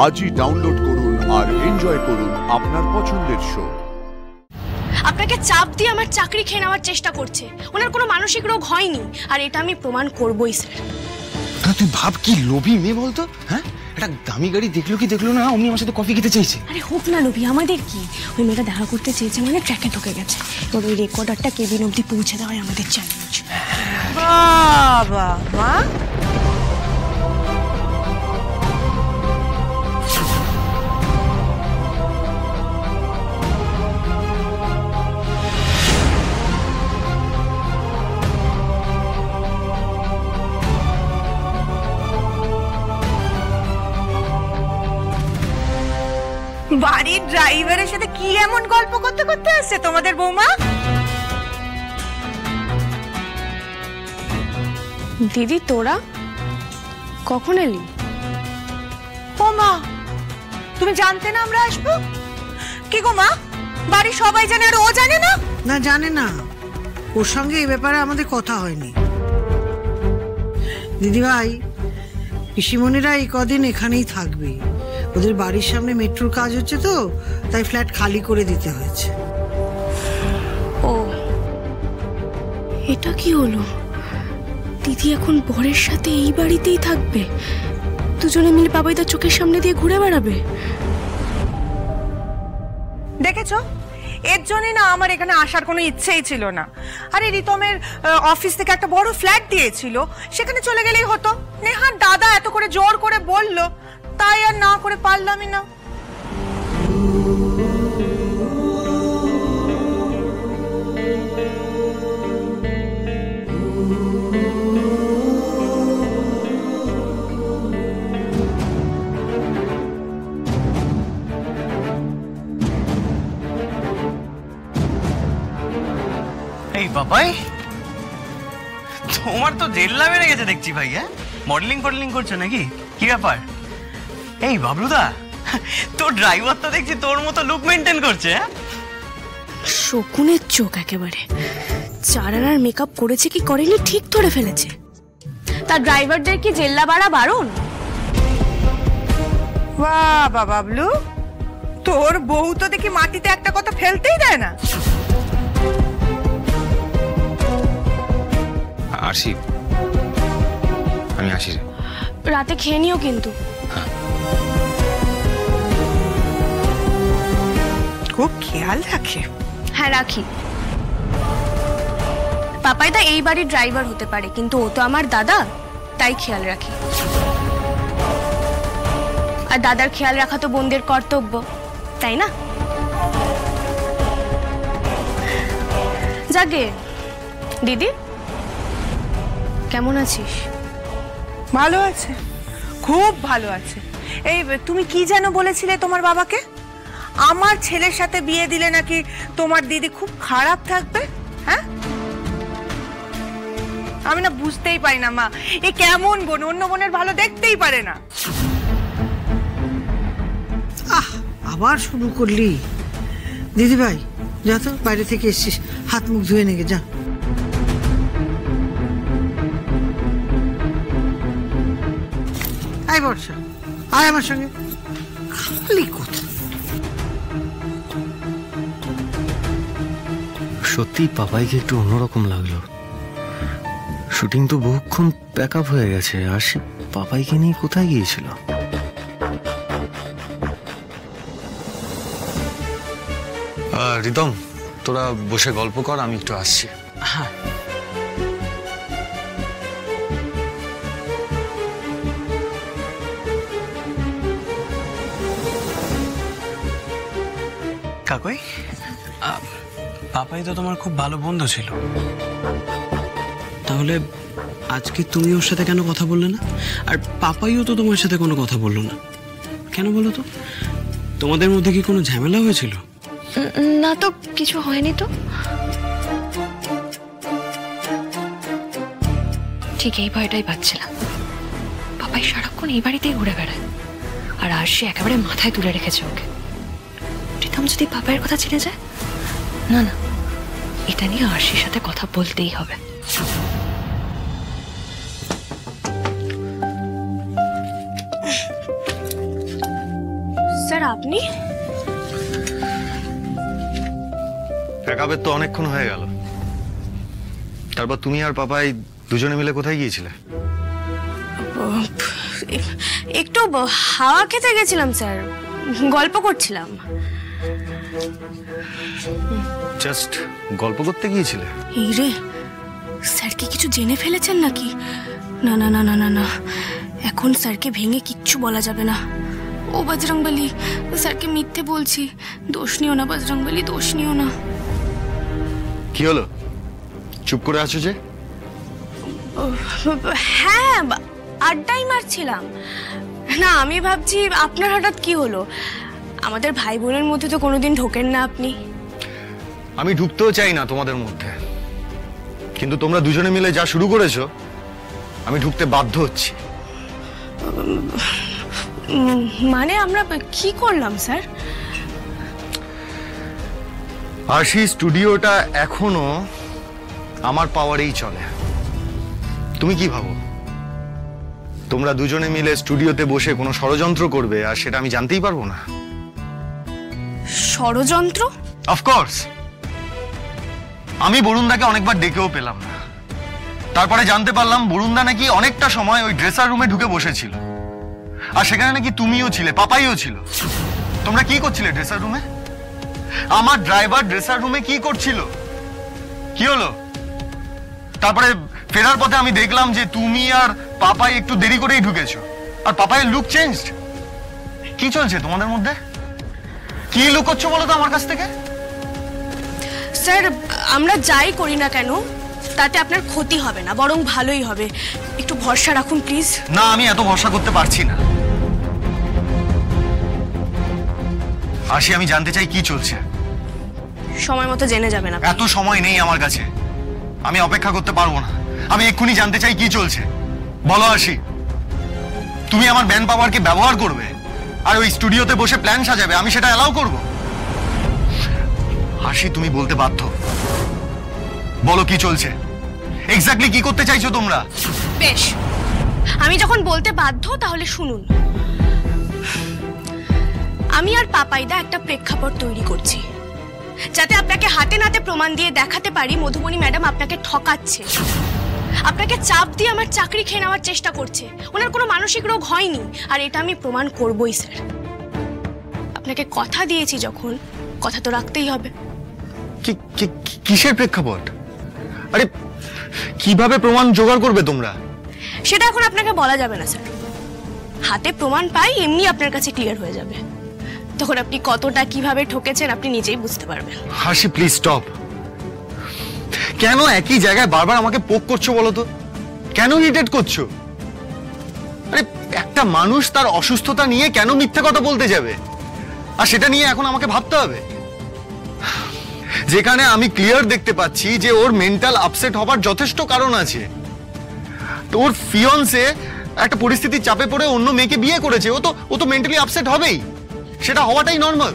আজই ডাউনলোড করুন আর এনজয় করুন আপনার পছন্দের শো। আপনাকে চাপ দিয়ে আমার চাকরি খেয়ে নেওয়ার চেষ্টা করছে। ওনার কোনো মানসিক রোগ হয়নি, আর এটা আমি প্রমাণ করবই স্যার। তুই ভাব কি লোভী মেয়ে বলতো। হ্যাঁ, একটা দামি গাড়ি দেখলো কি দেখলো না, অমনি আমার সাথে কফি খেতে চাইছে। আরে হোক না লোভী, আমাদের কি? ওই মেয়েটা দেখা করতে চেয়েছে মানে ট্র্যাকে ঢুকে গেছে। ওর ওই রেকর্ডারটা কেবিন অবধি পৌঁছে দেওয়াই আমাদের চ্যালেঞ্জ। বাবা মা, বাড়ির ড্রাইভারের সাথে কি এমন গল্প করতে করতে আসছে তোমাদের বৌমা? দিদি তোরা কখন এলি? ও মা, তুমি জানতে না আমরা আসবো? কি গো মা, বাড়ির সবাই জানে আর ও জানে না? না, জানে না। ওর সঙ্গে এই ব্যাপারে আমাদের কথা হয়নি। দিদিভাই, পিসিমণিরা এই কদিন এখানেই থাকবে। ওদের বাড়ির সামনে মেট্রোর কাজ হচ্ছে তো, তাই ফ্ল্যাট খালি করে দিতে হয়েছে। ও, এটা কি হলো? দিদি এখন বরের সাথে এই বাড়িতেই থাকবে? দুজনে মিলে বাবাইদার চোখের সামনে দিয়ে ঘুরে বেড়াবে? দেখেছো, এর জন্যই না আমার এখানে আসার কোনো ইচ্ছেই ছিল না। আরে রিতমের অফিস থেকে একটা বড় ফ্ল্যাট দিয়েছিল, সেখানে চলে গেলেই হতো। নেহার দাদা এত করে জোর করে বললো, তাই আর না করে পারলামই না। এই বাবাই, তোমার তো জেল্লা বেড়ে গেছে দেখছি ভাই। হ্যাঁ, মডেলিং করছো নাকি? কি ব্যাপার? এই বাবলুদা, তোর ড্রাইভার তো দেখছি তোর মতো লুক মেনটেন করছে। শকুনের চোখ একেবারে। চারানার মেকআপ করেছে কি করেনি ঠিক ধরে ফেলেছে। তার ড্রাইভারদের কি জেল্লা বাড়া বারণ? বাবা বাবলু, তোর বউ তো দেখি মাটিতে একটা কথা ফেলতেই দেয় না। আসি, আমি আসি। রাতে খেয়ে নিও কিন্তু। খুব খেয়াল রাখে। হ্যাঁ রাখি। পাপাইদা এই বাড়ির ড্রাইভার হতে পারে, কিন্তু ও তো আমার দাদা, তাই খেয়াল রাখি। আর দাদার খেয়াল রাখা তো বোনদের কর্তব্য, তাই না? যাগে দিদি, কেমন আছিস? ভালো আছে, খুব ভালো আছে। এই তুমি কি যেন বলেছিলে তোমার বাবাকে? আমার ছেলের সাথে বিয়ে দিলে নাকি তোমার দিদি খুব খারাপ থাকবে। হ্যাঁ, আমি না বুঝতেই পারি না মা, এ কেমন বোন, অন্য বোনের ভালো দেখতেই পারে না। আবার শুরু করলি? দিদিভাই যা তো, বাইরে থেকে এসছিস, হাত মুখ ধুয়ে নেগে যা। আয় বর্ষা, আয় আমার সঙ্গে। খালি কথা। সত্যি পাপাইকে একটু অন্যরকম লাগলো। শুটিং তো বহুক্ষণ প্যাক আপ হয়ে গেছে, আর সে পাপাইকে নিয়ে কোথায় গিয়েছিল? রিতম, তোরা বসে গল্প কর, আমি একটু আসছি। হ্যাঁ, কাকুই, পাপাই তো তোমার খুব ভালো বন্ধু ছিল। তাহলে আজকে তুমি ওর সাথে কেন কথা বললে না? আর পাপাইও তো তোমার সাথে কোনো কথা বললো না কেন বলো তো? তোমাদের মধ্যে কি কোনো ঝামেলা হয়েছিল? না তো, কিছু হয়নি তো। ঠিক এই ভয়টাই পাচ্ছিলাম। পাপাই সারাক্ষণ এই বাড়িতেই ঘুরে বেড়ায়, আর আরশি একেবারে মাথায় তুলে রেখেছে ওকে। প্রীতম যদি পাপাইয়ের কথা চিনে যায়, না না, এটা নিয়ে আরশির সাথে কথা বলতেই হবে। আপনি? প্যাকআপের তো অনেকক্ষণ হয়ে গেল। তারপর তুমি আর পাপাই দুজনে মিলে কোথায় গিয়েছিলে? একটু হাওয়া খেতে গেছিলাম স্যার, গল্প করছিলাম। জাস্ট গল্প করতে গিয়েছিলে? এই রে, স্যার কি কিছু জেনে ফেলেছেন নাকি? না না না না না না, এখন স্যারকে ভেঙে কিচ্ছু বলা যাবে না। ও বজরংবলী, স্যারকে মিথ্যে বলছি, দোষ নিও না বজরংবলী, দোষ নিও না। কি হলো, চুপ করে আছো যে? হ্যাঁ, আড্ডাই মারছিলাম। না, আমি ভাবছি আপনার হঠাৎ কি হলো? আমাদের ভাই বোনের মধ্যে তো কোনোদিন ঢোকেন না আপনি। আমি ঢুকতেও চাই না তোমাদের মধ্যে, কিন্তু তোমরা দুজনে মিলে যা শুরু করেছো, আমি ঢুকতে বাধ্য হচ্ছি। মানে আমরা কি করলাম স্যার? আরশি, স্টুডিওটা এখনো আমার পাওয়ারেই চলে। তুমি কি ভাবো তোমরা দুজনে মিলে স্টুডিওতে বসে কোনো ষড়যন্ত্র করবে আর সেটা আমি জানতেই পারবো না? ষড়যন্ত্র? অফকোর্স। আমি বরুণদাকে অনেকবার ডেকেও পেলাম না, তারপরে জানতে পারলাম বরুণদা নাকি অনেকটা সময় ওই ড্রেসার রুমে ঢুকে বসেছিল, আর সেখানে নাকি তুমিও ছিলে, পাপাইও ছিল। তোমরা কি করছিলে ড্রেসার রুমে? আমার ড্রাইভার ড্রেসার রুমে কি করছিল? কি হলো? তারপরে ফেরার পথে আমি দেখলাম যে তুমি আর পাপাই একটু দেরি করেই ঢুকেছো, আর পাপাইয়ের লুক চেঞ্জড। কি চলছে তোমাদের মধ্যে? কি লুকোচ্ছ বলো তো আমার কাছ থেকে? স্যার, আমরা যাই করি না কেন তাতে আপনার ক্ষতি হবে না, বরং ভালোই হবে। একটু ভরসা রাখুন প্লিজ। না, আমি এত ভরসা করতে পারছি না। আশি, আমি জানতে চাই কি চলছে। সময় মতো জেনে যাবেন আপনি। এত সময় নেই আমার কাছে, আমি অপেক্ষা করতে পারবো না। আমি এক্ষুনি জানতে চাই কি চলছে। বলো আশি, তুমি আমার ব্যান পাওয়ারকে ব্যবহার করবে আর ওই স্টুডিওতে বসে প্ল্যান সাজাবে, আমি সেটা অ্যালাউ করব? আশি, তুমি বলতে বাধ্য। বলো কি চলছে, এক্স্যাক্টলি কি করতে চাইছো তোমরা? বেশ, আমি যখন বলতে বাধ্য তাহলে শুনুন। আমি আর পাপাইদা একটা প্রেক্ষাপট তৈরি করছি, যাতে আপনাকে হাতে নাতে প্রমাণ দিয়ে দেখাতে পারি মধুবনী ম্যাডাম আপনাকে ঠকাচ্ছে, আপনাকে চাপ দিয়ে আমার চাকরি খেয়ে নেওয়ার চেষ্টা করছে। ওনার কোনো মানসিক রোগ হয়নি, আর এটা আমি প্রমাণ করবই স্যার। আপনাকে কথা দিয়েছি যখন, কথা তো রাখতেই হবে। কিসের প্রেক্ষাপট? আরে কিভাবে প্রমাণ জোগাড় করবে তোমরা? সেটা এখন আপনাকে বলা যাবে না স্যার। হাতে প্রমাণ পাই এমনি আপনার কাছে ক্লিয়ার হয়ে যাবে, তখন আপনি কতটা কিভাবে ঠকেছেন আপনি নিজেই বুঝতে পারবেন। হাসি, প্লিজ স্টপ। কেন একই জায়গায় বারবার আমাকে পোক করছো বলো তো? কেন ইরিটেট করছো? আরে একটা মানুষ তার অসুস্থতা নিয়ে কেন মিথ্যে কথা বলতে যাবে, আর সেটা নিয়ে এখন আমাকে ভাবতে হবে? যেখানে আমি ক্লিয়ার দেখতে পাচ্ছি যে ওর মেন্টাল আপসেট হবার যথেষ্ট কারণ আছে। তো ওর ফিয়ন্সে একটা পরিস্থিতির চাপে পড়ে অন্য মেয়েকে বিয়ে করেছে, ও তো মেন্টালি আপসেট হবেই, সেটা হওয়াটাই নর্মাল।